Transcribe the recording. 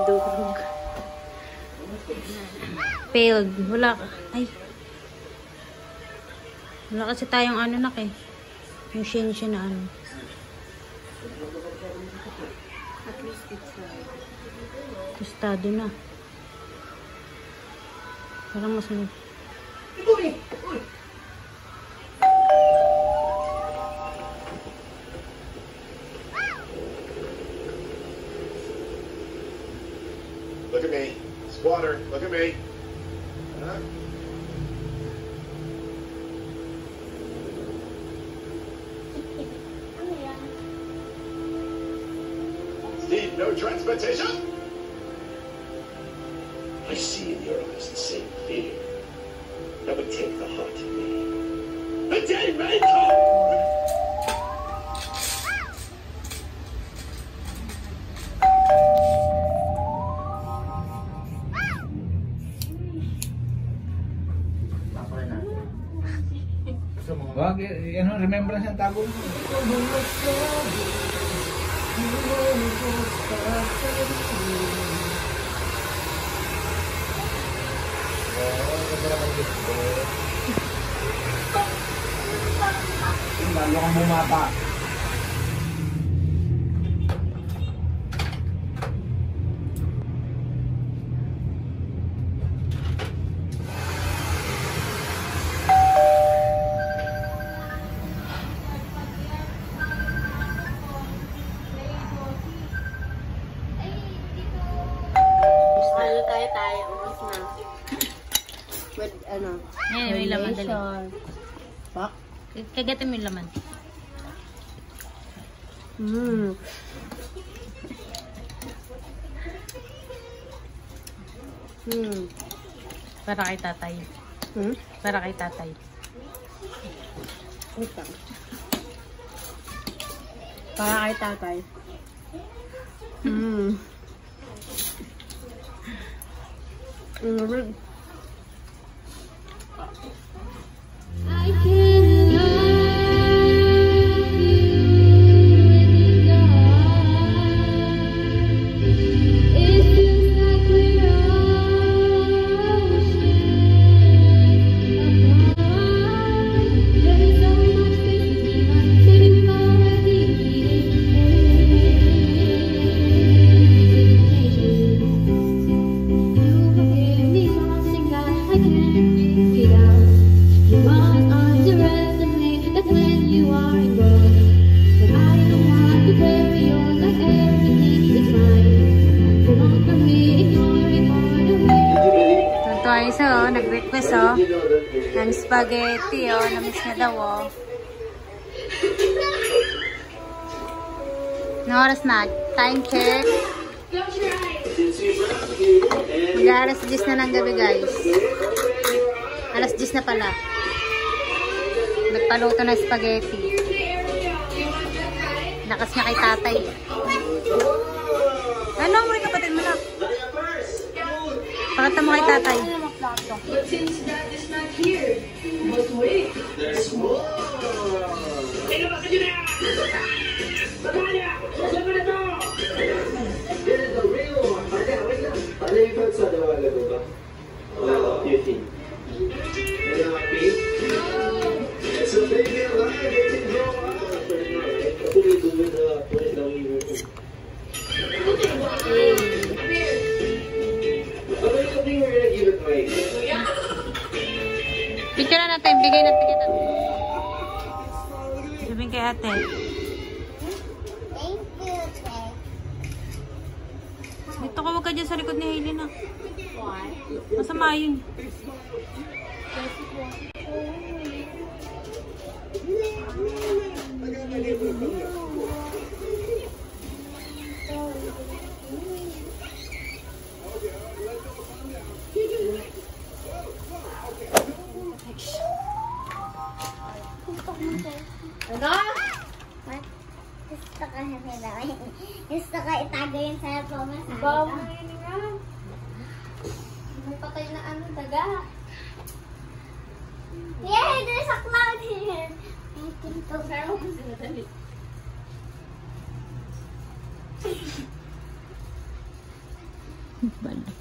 Durog. Failed. Wala. Ay. Wala kasi tayong ano na eh. Yung siya na ano. At least it's tostado na. Parang mas ano. Look at me. Squatter, look at me. Steve, no transportation? I see in your eyes the same fear. That would take the heart of me. A day maker! Wag, ano, remembrance ang tago mo. Lalo kang bumaba. with ano, ayan, may laman, dali. Pak. Kagatin mo yung laman. Para kay tatay. Para kay tatay. Para kay tatay. I can love you God. It feels like we're oceans apart. There is so much between us, we've already So, nag-request ng spaghetti na-miss niya daw No oras na. Time check. Mag-alas 10 na ng gabi, guys. Alas 10 na pala. Nagpaluto ng spaghetti. Nakas niya kay tatay. Ano mo rin kapatid mo na? Pakita mo kay tatay. But since Dad is not here, but wait, there's more. This is the real one. Ano yung pag sa dawala ko ba? You think? It's a baby alive. It can grow up. Put it down here. Picture na natin, bigay natin kita. Sabihin kay ate. Thank you, Tay. Dito ka, huwag ka dyan sa likod ni Hailey na. Masama yun. Ano? What? Gusto ka itago yung cellphone mo sa Bawa na yun nga. May patay na ano, daga. Yay! There's a cloud here! Pero mo kasi nadali. Bala.